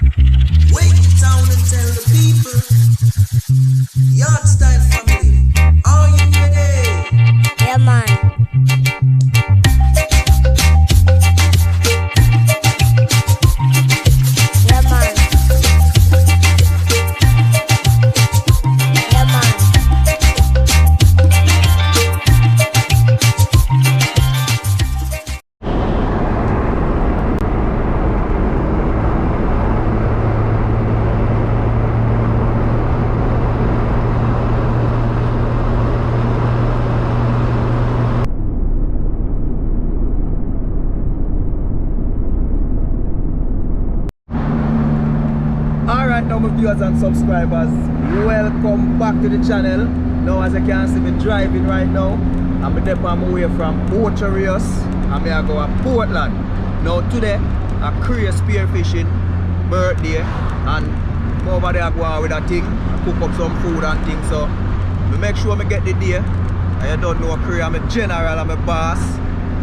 Wake the town and tell the people. Yard style family, are you ready? Yeah, man. Yeah, man. Yeah, man. Alright, now my viewers and subscribers, welcome back to the channel. Now as you can see, me driving right now. I'm on my way from Otorius and I go to Portland. Now today, a Cray spearfishing birthday, and over there I go on with a thing, I cook up some food and things. So I make sure I get the day. And you don't know Cray, I'm a general, I'm a boss.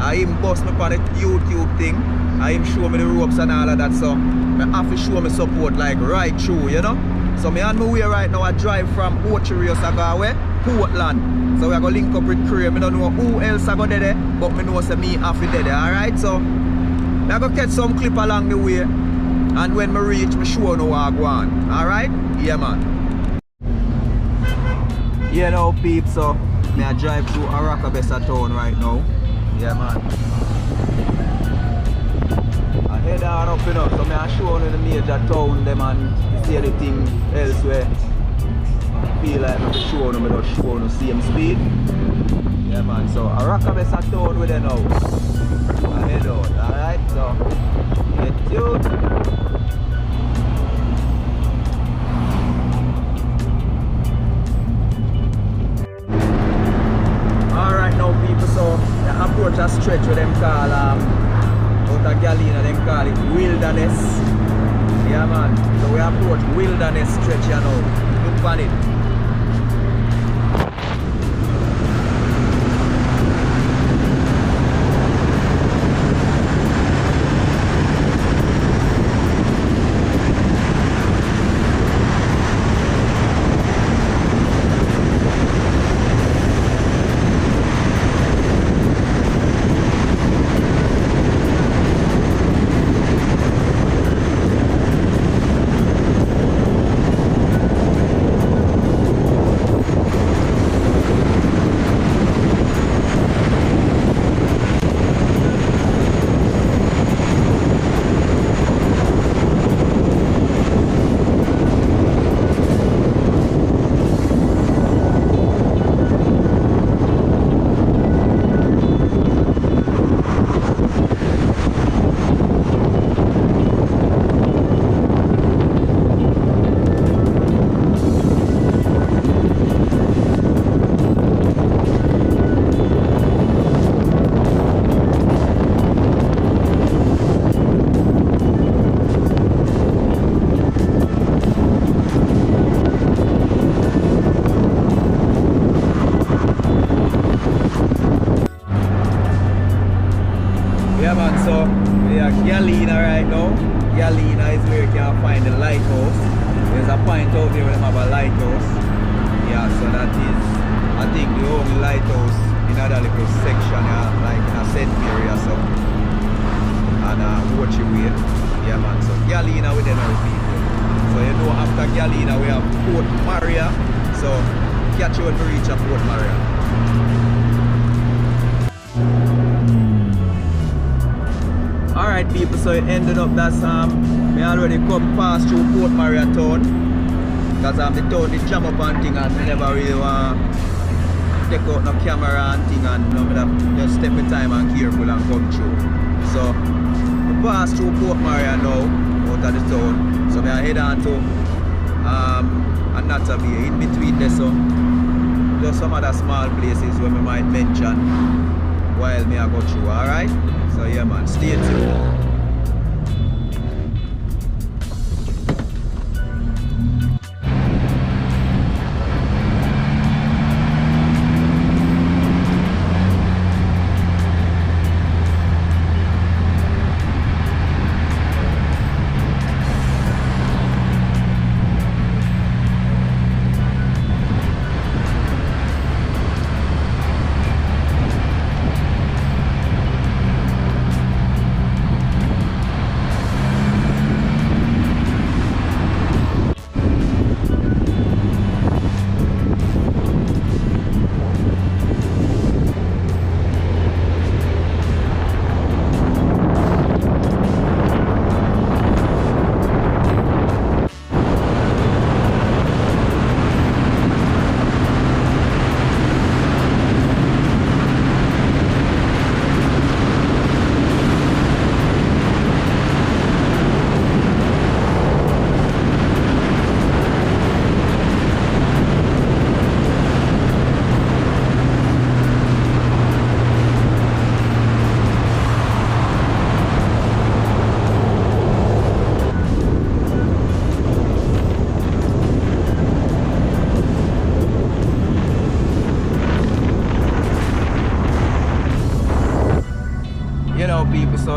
I him bust me on the YouTube thing. I him show me the ropes and all of that, so I have to show me support like right through, you know. So me on my way right now, I drive from Otorius I go away, Portland. So we are going to link up with Cray. I don't know who else I go there, but I know say me have to there, alright? So I go catch some clip along the way, and when I reach, I show you how I go on. Alright? Yeah, man. Yeah, now peeps, so I drive through Aracabessa town right now. Yeah, man. I head on up, you know, so I show you the major town them and see anything elsewhere. Feel like I'm showing them, I don't show you the same speed. Yeah, man, so Aracabessa town with them now. I head out, alright, so get tuned. Alright now people, so the approach a stretch with them call out of Galena, them call it Wilderness. Yeah man, so we approach Wilderness stretch here now. Look on it. Yeah man, so we are Galena right now. Galena is where you can find the lighthouse. There's a point out there where they have a lighthouse. Yeah, so that is, I think, the only lighthouse in that little section, like in a St. Mary or so. And watch your way. Yeah man, so Galena with them people. So you know after Galena we have Port Maria. So catch you when we reach at Port Maria. Alright people, so it ended up that we already come past through Port Maria town. Because the town did jam up and thing and we never really want to take out no camera and thing, and you know, just step in time and careful and come through. So we pass through Port Maria now out of the town. So we are head on to Anata Bay in between there, so just some other small places where we might mention while me I go through, alright? So yeah man, stay tuned.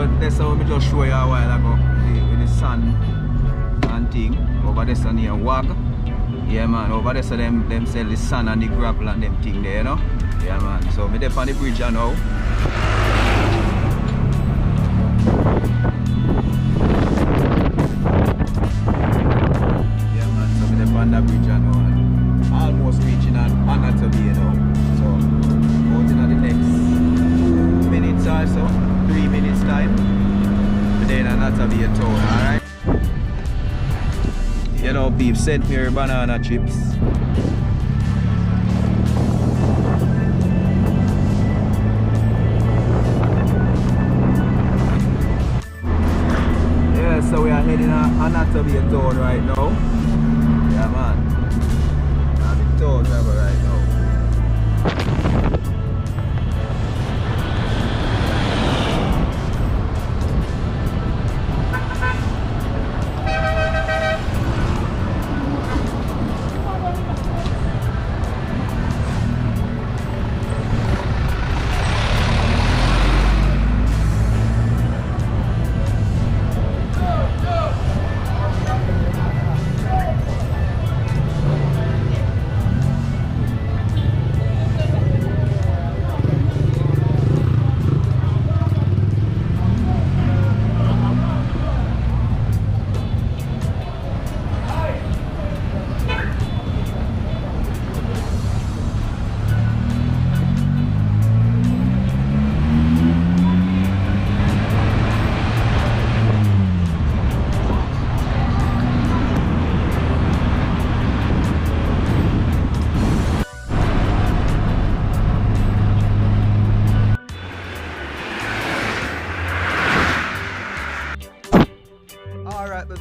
So that's how I just show you a while ago with the sun and thing. Over there so near Wag. Yeah man, over there so them sell the sand and the gravel and them thing there, you know? Yeah man, so me there on the bridge now. Yeah man, so me there on the bridge now. Almost reaching another way now. So out in the next 2 minutes or so, 3 minutes time. But then another way town, alright? You know, people sent me banana chips. Yeah, so we are heading Anatolia town right now. Yeah, man. I'm in town right now.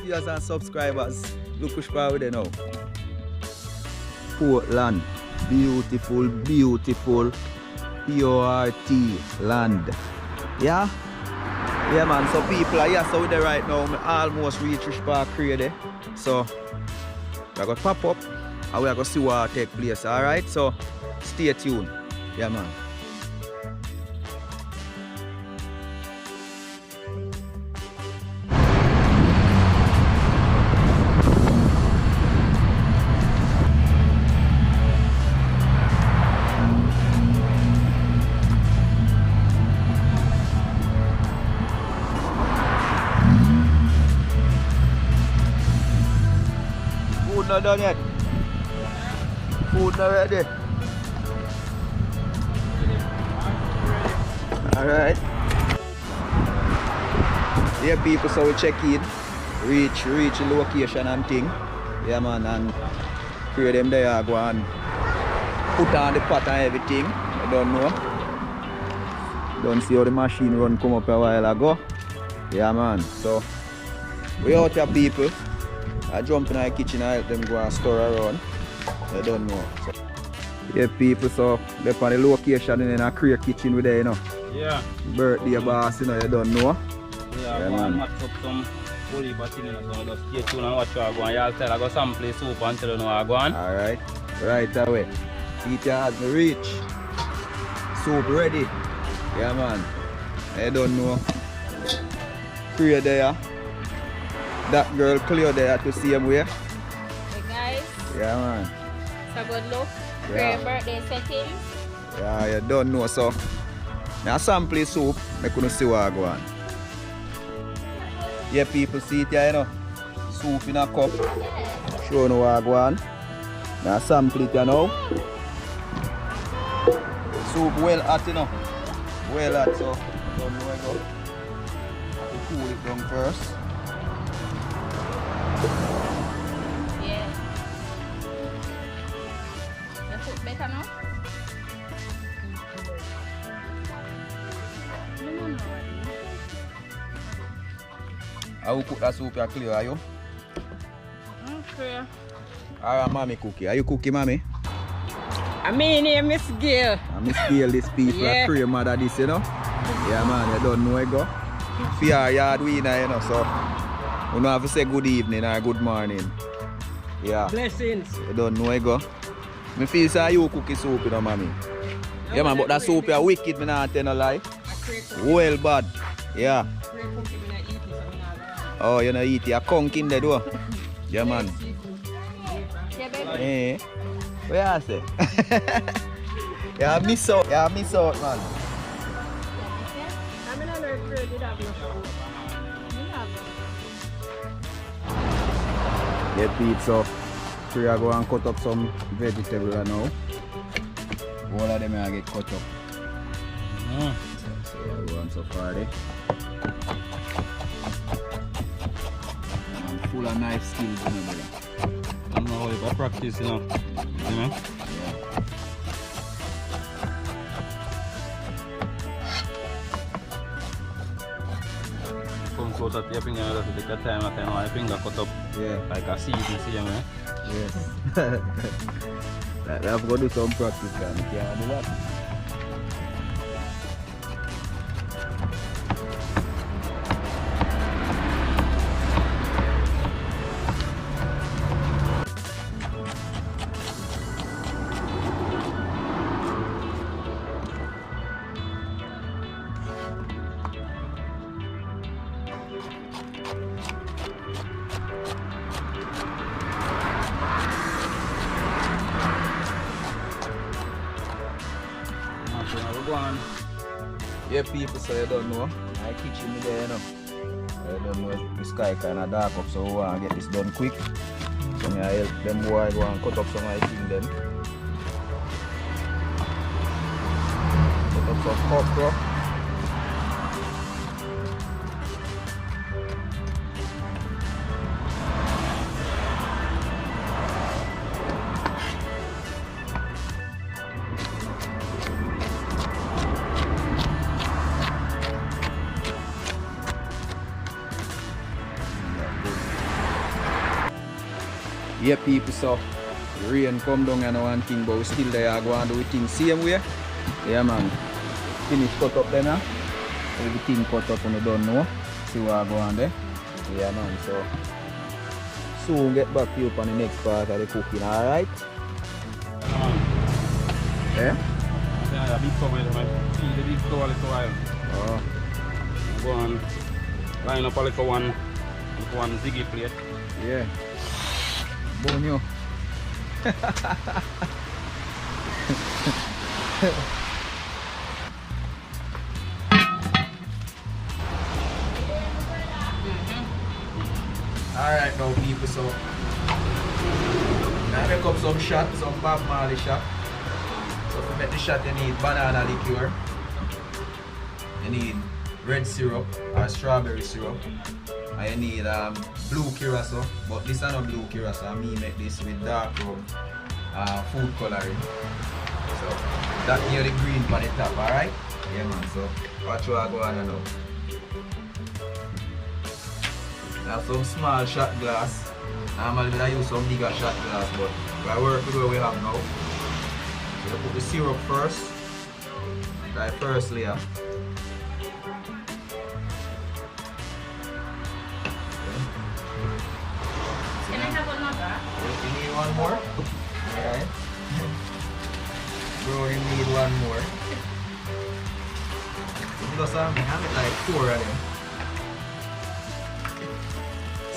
Viewers and subscribers, look push power there now. Portland, beautiful, beautiful PORT land. Yeah? Yeah man, so people are here so there right now. I almost reach Cray there. So we're gonna pop up and we're gonna see what take place. Alright, so stay tuned. Yeah man. Food not done yet. Food not ready. Alright. Yeah people, so we check in. Reach the location and thing. Yeah man, and create them there, go and put on the pot and everything. I don't know. Don't see how the machine run come up a while ago. Yeah man, so we out here people. I jump in the kitchen and help them go and store around. I don't know. So, yeah people, so they're on the location in a Cray kitchen with there, you know. Yeah. Birthday boss, you know, you don't know. Yeah, man. Match up some holy thing, you know, so just stay tuned and watch what I go on. Y'all tell I got some place soup until you know what I go on. Alright, right away. Teacher has me reach. Soup ready. Yeah man. I don't know. Cray there. That girl clear there to see him where. Hey guys. Yeah man. So good look. Yeah. Cray birthday settings. Yeah, you don't know so. Now sample soup, I couldn't see what I go on. Yeah people see it here, you know. Soup in a cup. Show you what I go on. Now sample it you know. Soup well hot you know. Well hot so don't know where I go. Have to cool it down first. Yeah. The food better now? How you cook that soup you clear, are you? Okay. Alright, mommy cookie. Are you cooking, mommy? I mean, Miss Gill. I'm scale this people, Yeah. Cray mother this, you know? Yeah man, you don't know it go. Fear yard winner, you know, so you don't have to say good evening or good morning. Yeah. Blessings. You don't know it go. I feel say you cooking soup, you know, mommy. Yeah man, but that soup is wicked, me not tell no lie. Well bad. Yeah. Oh, you know eat your conch in there though? Yeah man. Yeah, baby. Eh. What you say? Yeah, miss out man. I'm in a nursery, did have no. Yeah, Pete, so we are going to cut up some vegetables now. All of them are get cut up. So we are going so far there. I'm full of knife skills, you know, brother. I'm not really for practice, you know. Yeah. Come close at your finger, just take your time, I can have your finger cut up Yeah. like a seed, you see, man. Yes. Like, I've got to do some practice, man. You can't do that. Yeah, people, so you don't know. My kitchen is there, you know. I don't know, the sky kind of dark up, so we want to get this done quick. So I help them boy go and cut up some of my thing then. Cut up some okra. Yeah, people, so rain come down and one thing, but we still there go and do things same way. Yeah man. Finish cut up then now. Everything cut up and we don't know. See what I go on there. Yeah man, so soon get back to you on the next part of the cooking, alright? Yeah? Yeah, a big cover, I feed the big cover a little while. Oh. Go and line up a little one ziggy plate. Yeah. Bonyo. Alright now people, so now make up some shot, some Bob Marley shot. So to make the shot you need banana liqueur, you need red syrup or strawberry syrup, and you need blue curacao, but this is not blue curacao, me make this with dark rum, food coloring. So that near the green on the top, alright? Yeah man, so watch what I go on now. Now some small shot glass. Normally I use some bigger shot glass, but I work with what we have now. So put the syrup first, the first layer. Can I have another? You need one more? Alright. Bro, you need one more. Because I have like 4 of them.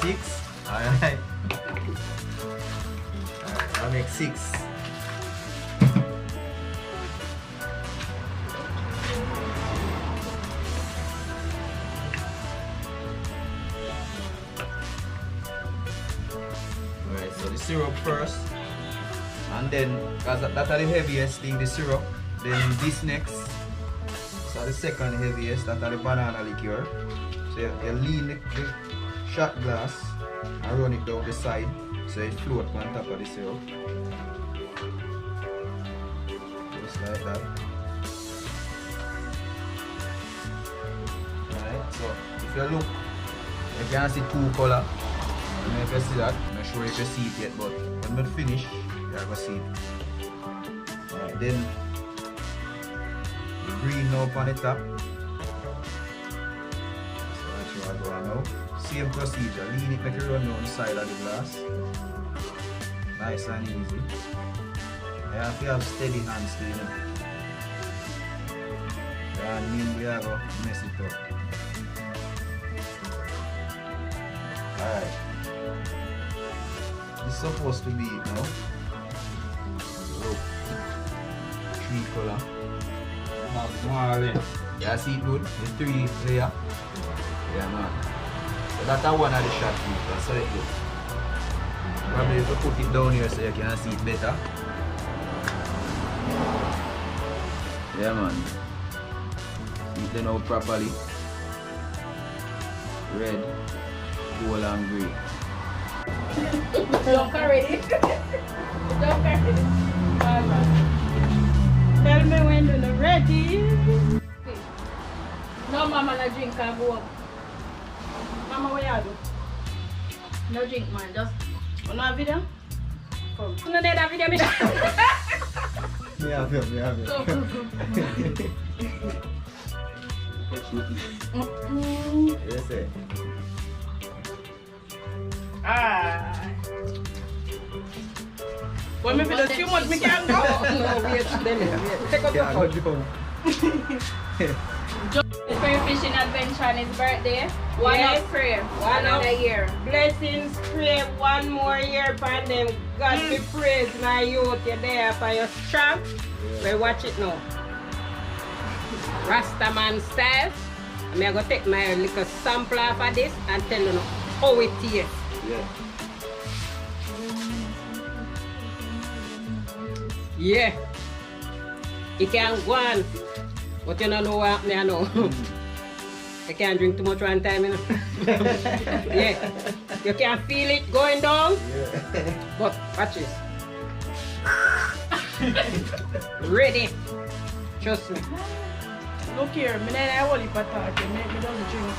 6? Alright. Alright, I'll make 6. Alright, so the syrup first. And then, because that's the heaviest thing, the syrup. Then this next. So the second heaviest, that's the banana liqueur. So you lean the shot glass and run it down the side so it floats on top of the syrup. Just like that. Alright, so if you look, you can see 2 colors. I don't know if you see that. I'm not sure if you see it yet, but when we finish, you're going to see it. Alright, then the green now up on the top. So that's what I go on now. Same procedure, lean it like you run down the side of the glass. Nice and easy. You have to have steady hands to, you know. And mean we are going to mess it up. Alright. It's supposed to be it now. Look. 3 color. Yeah, see it good? The 3 layer. Yeah, man. So that's one of the shot people. So it good. Probably if you put it down here so you can see it better. Yeah, man. See it then out properly. Red, gold and grey. Don't carry it. Don't carry it. Tell me when you're ready. No, mama, no drink and go up. Mama, what you do? No drink, man. Just. You know a video? Come. You know that video, me? Me have you. Go. Yes, sir. Well, maybe there's too much me can go. No, wait. Take out your phone. Cray fishing adventure on his birthday. One Yes. of Cray. One Another of- year. Blessings, pray one more year for them. God be praised, my youth. You're there for your strong. Well, watch it now. Rastaman style. I'm going to take my little sample off of this and tell you how it tastes. Yeah. Yeah. You can go on. But you don't know what me I know. I can't drink too much one time, you know. Yeah. You can feel it going down. Yeah. But watch this. Ready. Trust me. Look here, me not I only patat. You make me don't drink.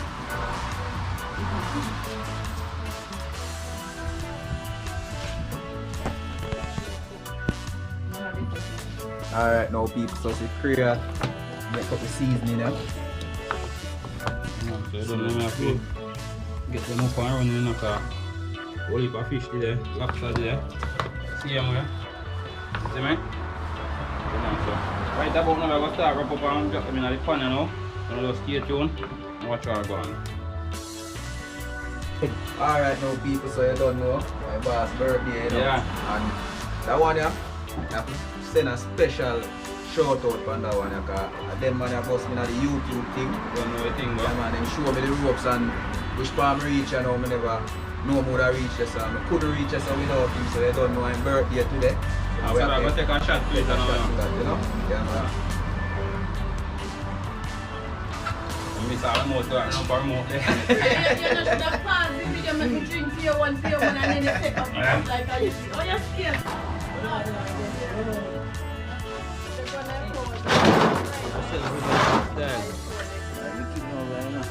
Alright, now people, so see Cray make up the seasoning now. So you don't know me have to get them up and running in a car. Whole heap of fish there, lobster there. See them where? See me? Come on, so. Right about now, I'm going to start wrap up and drop them in the pan now. And just stay tuned and watch how it goes. Alright, now people, so you don't know my boss birthday, you know. Yeah. And that one, yeah, I have to send a special shout out for that one, because them man have bust me on the YouTube thing. Don't know the thing, Yeah, but man, them show me the ropes and which part I reach, and now I never know more I reach this, and I couldn't reach this without him, so they don't know I'm birthday today. after that, I'm going to take a shot to it Take a shot to now. that, you know? Yeah, man. I miss all the most, I don't know remote there. You know, should have paused the video, make me drink for you one, and then you take up it like I used to. Oh, you're scared. You keep me over, you know?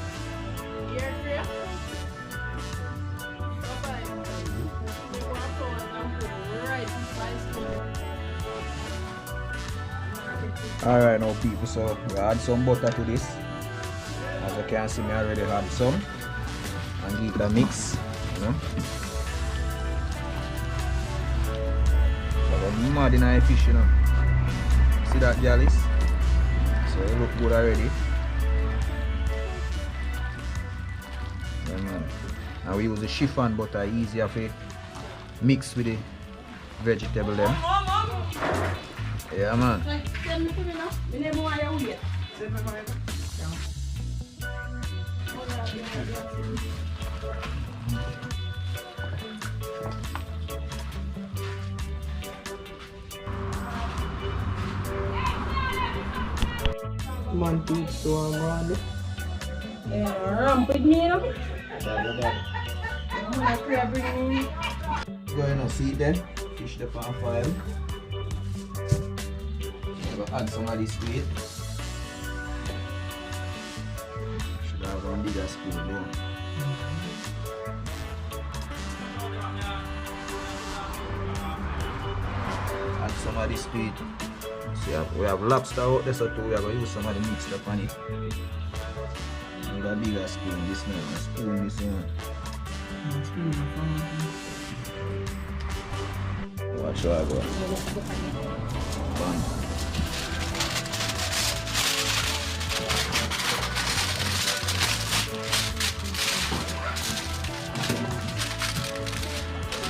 Alright now people, so we add some butter to this. As you can see, me already had some. And give it a mix, you know. So I'm mad in the fish, you know. See that, Jalis? So it look good already. Yeah, man. And we use the chiffon butter, easier for mix with the vegetable then. Yeah, man. Man, teach so I'm around. Ramp with me, you know. Go ahead and see it then. Fish the pan file. I'm gonna add some of this to it. Should have one bigger spoon though. Add some of this to it. So we have lobster out there, so too we are going to use some of the mixed up on it. With a bigger spoon, this one, a spoon, this one. Watch how I go. Bang.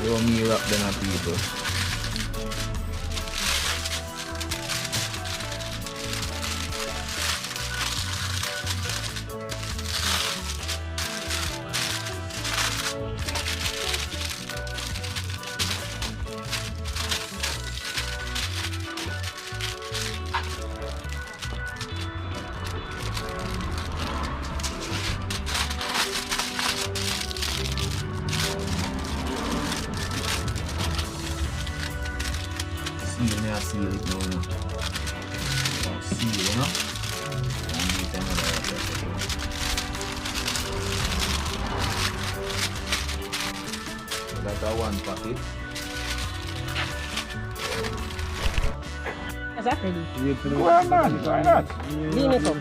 Show me wrap them up, people. Seal it now. Seal, you know? And get another one. So that's a one packet. Is that ready? Well, man, why not? Lean it up.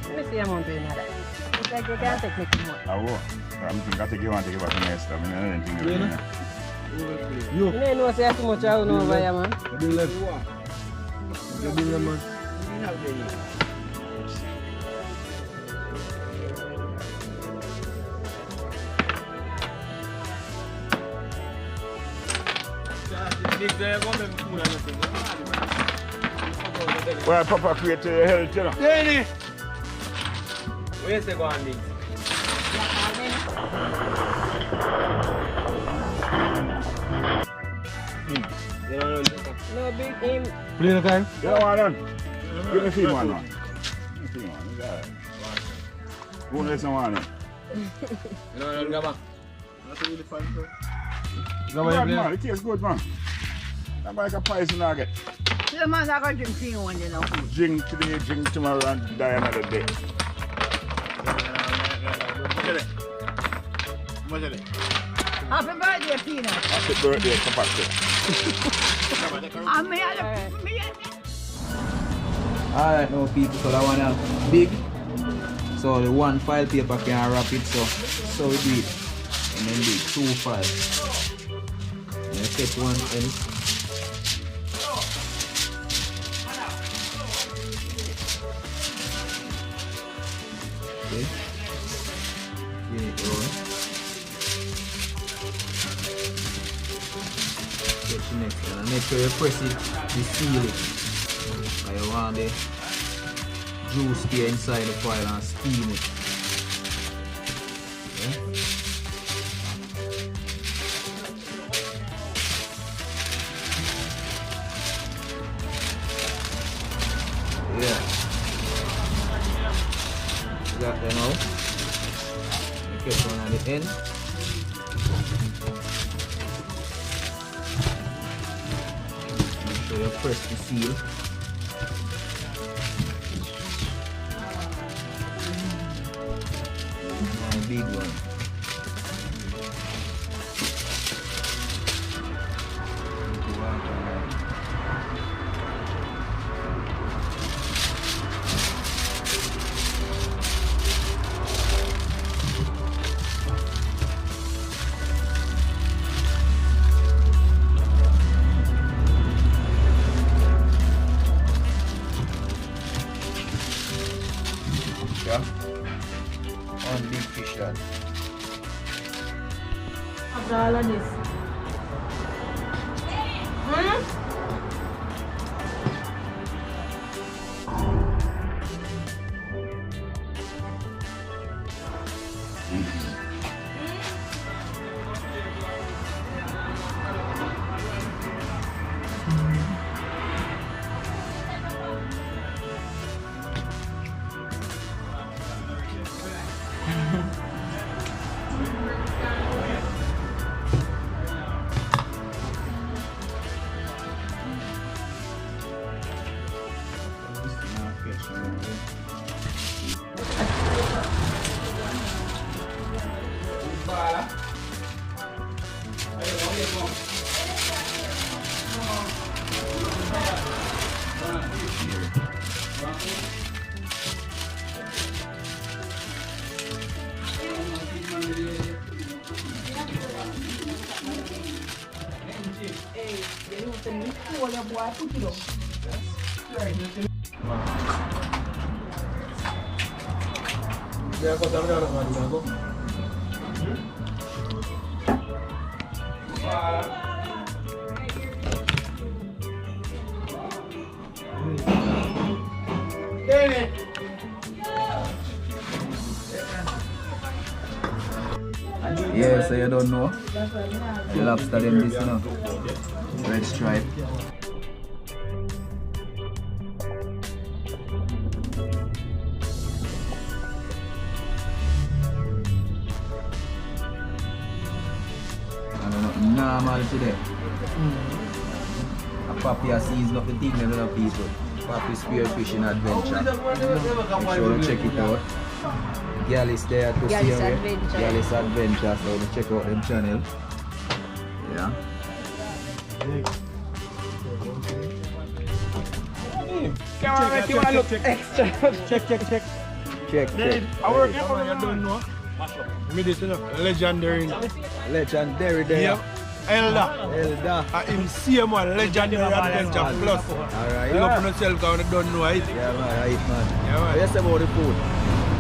Let me see the amount in that. It's like you can't take me too much. I will. I'm thinking I take you want to take about the next time. I don't think You know? You know say too much out over here, man. You left. You bring them, man. Well, Papa create your health, you know. Danny! Where's the going, Big? No big aim. Play the time? You know what, then? Give me film one now. Give me film one. It's all right. Who knows someone? You know, Gaba. That's really fun, bro. Good, man. It tastes good, man. That like a pies and nugget. The man that got drink tea one, you know. Drink today, drink tomorrow, and die another day. Happy birthday, Peanut. Happy birthday, Papa. And me, Alright now people, so that one big. So the one file paper can wrap it, so we do it. And then the two files. And set one end. Okay. Here it goes. Get the next one. And make sure you press it to seal it. I want the juice here inside the foil and steam it. Okay. Yeah. Got them out. Get one at the end. Make sure you press the seal. Big one. Yeah. One big fish that. After all of this. Yeah, so you don't know. The lobster them this, you know. Red stripe. I don't know, normal today. A Papi a season up the thing, them little people. Papi spearfishing adventure. Make sure you check it out. Girl is there to see Girl is her. Adventure. Girl is Adventure, so you check out them channel. Yeah. Camera make you wanna look extra. Check. I work here for you don't know. Me this, you know, legendary. Legendary there. Yep. Elda. Him same one, legendary adventure plus. Alright. You open yourself because you don't know it. Yeah man, right man. Yeah, man. What you say about the food?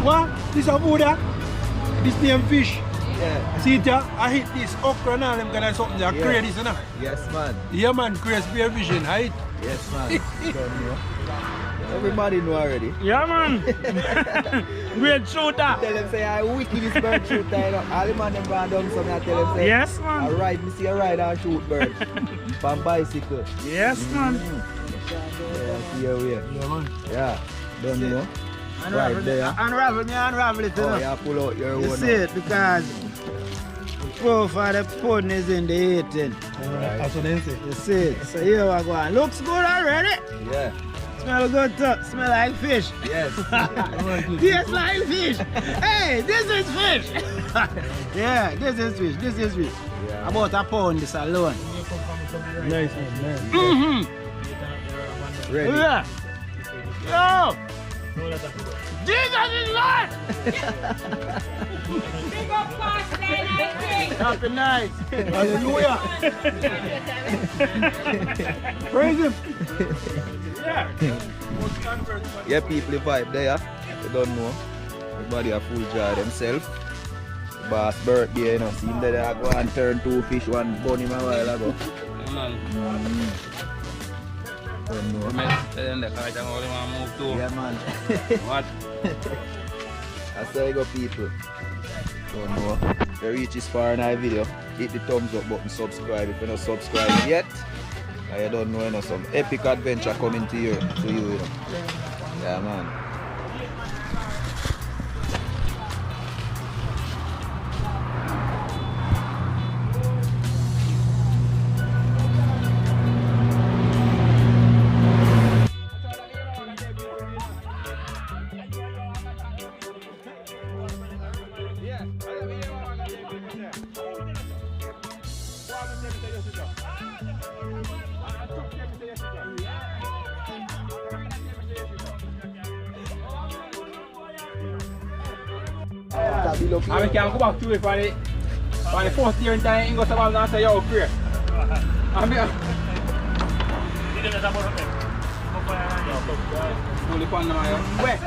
What? This a food This name fish. Yeah. See it here? I hit this okra and all them kind of something there. Yeah. Cray this, you know. Yes man. Yeah man, Cray spearfishing, right? Yes man. Don't know. Everybody know already. Yeah man. Great shooter. Tell them say I wicked this bird shooter, you know. All the man them gone down so I tell them say Yes man. I ride, me see a ride and shoot bird. From bicycle. Yes man. Yeah, see how we are. Yeah man. Yeah. Don't know. Right there. Unravel it, you Oh know. yeah, pull out your You own. see it because the profile of the pun is in the 18. That's what they say. You see it. So here we go. Looks good already. Yeah. Smell good too. Smell like fish. Yes. Tastes like fish. Hey, this is fish. Yeah, this is fish. This is fish. Yeah. About a pound this alone. Nice man, nice. Ready. Yeah. Yo. Jesus is Lord. Big up fast day night. Happy night. Hallelujah. Praise him. Yeah, people, the vibe there. You don't know. Everybody a full jar themselves. Boss birthday, you know. See him there, I go and turn 2 fish, 1 bunny a while ago. Yeah man. Don't know. Tell them the kite and all they want to move too. Yeah, man. What? That's how you go, people. Don't know. If you reach this far in our video, hit the thumbs up button, subscribe. If you're not subscribed yet, and you don't know, you know, some epic adventure coming to you, you know. Yeah, man. And we can go back to it for the first year in time, he goes to and say, yo, Cray. And me, fully fun now, yo. Where?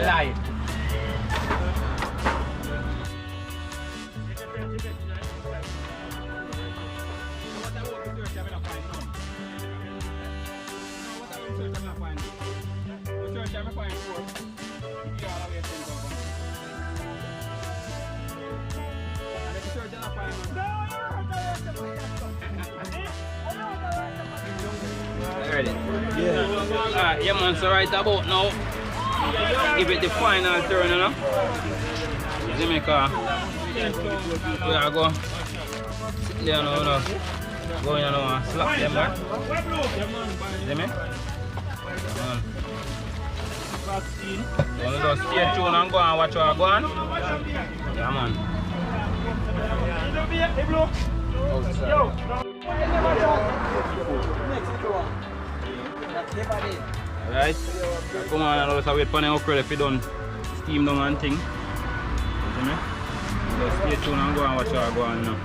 Lie. Ready? Yeah. Yeah man, so right about now, give it the final turn, you know. See me car. We are go. Sit there now, you know. Go in and slap them back. See me? You want to just stay tuned and go and watch what go on? Yeah man. Right, come on, and also wait for the okra if you done steam down and thing. See me? Just stay tuned and go and watch what go on now.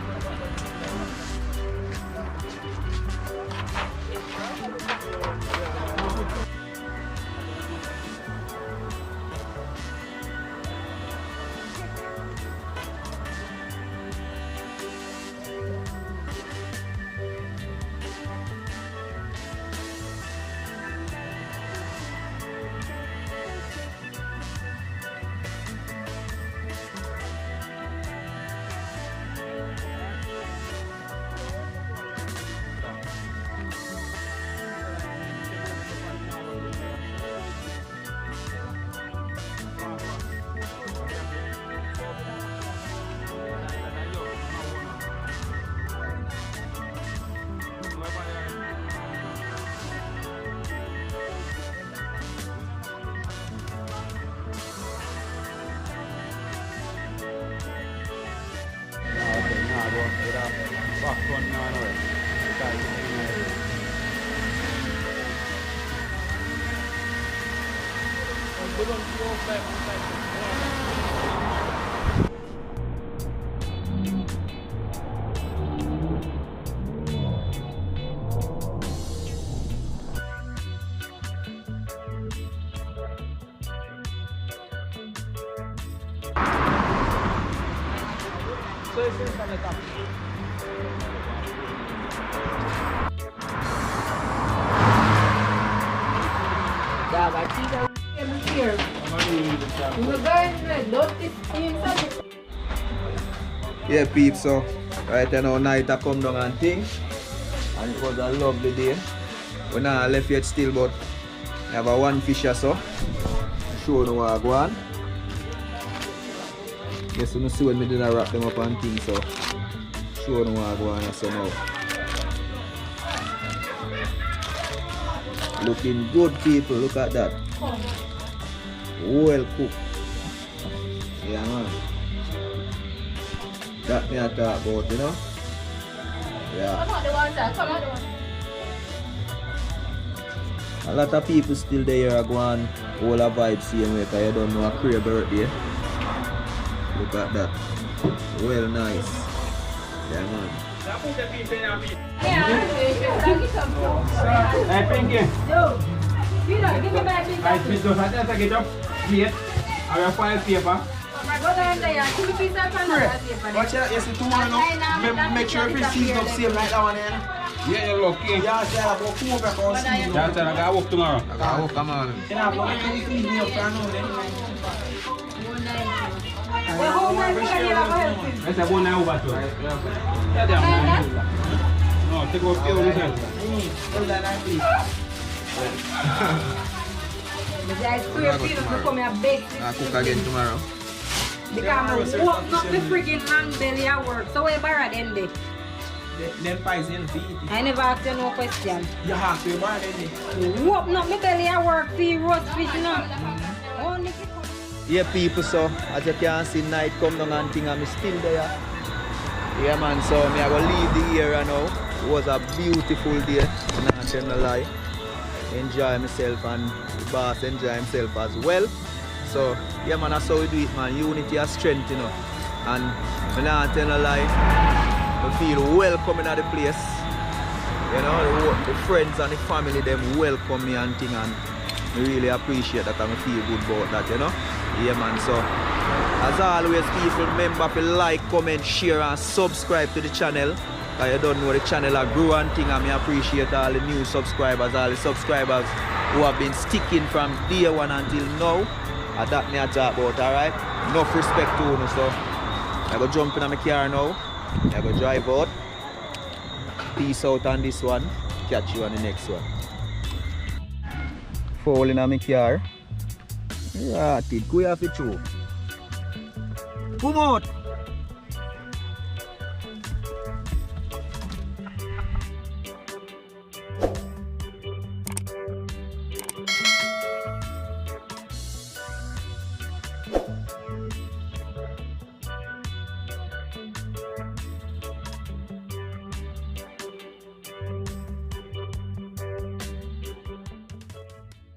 Yeah, peeps, so right now night I come down and thing, and it was a lovely day. We not left yet still, but I have a one fish or so. Show you what I go on. Yes, you see when I did wrap them up and things, so show you what I go on so now. Looking good, people, look at that. Well cooked. Yeah, man. That me I talk about, you know? Yeah. Come on, the one side. Come on, the one. A lot of people still there are going all a vibe same way because you don't know a Cray birthday. Look at that. Well nice. Yeah, man. Hey, Pinky. Yo, Peter, give me back this. I spit those. I just get up. Plate. I will file paper. Go down there. Give me piece of paper. Watch out, you see tomorrow. Make sure if it's seasoned up same like that one there. Yeah, you're lucky. Yeah, I go cook back on season. That's it. I got work tomorrow. I got hook, come on. You know, but when you season up, I know then. I said, one now over to it. Yeah, damn. No, take off your result. Hold that line, please. I'll cook again tomorrow. Because I walk up the freaking long belly at work. So where Barra then day? Them pies in feet. I never asked you no question. You have to buy them. Walk up my belly at work for roast fish, you know. Only Yeah, people, so as you can see, night come down and thing, and I'm still there. Yeah, man, so me I go leave the area now. It was a beautiful day, not telling a lie. Enjoy myself and the boss enjoy himself as well. So, yeah, man, that's how we do it, man. Unity and strength, you know. And I'm not telling a lie, I feel welcome in the place. You know, the friends and the family, them welcome me and thing, and I really appreciate that and I feel good about that, you know. Yeah, man, so as always, people, remember to like, comment, share and subscribe to the channel. Because you don't know the channel are growing thing, and I appreciate all the new subscribers, all the subscribers who have been sticking from day one until now. And that me I talk about, alright? Enough respect to you, so I go jump in my car now. I go drive out. Peace out on this one. Catch you on the next one. Fall in my car. Yeah, it go off it too. Come out!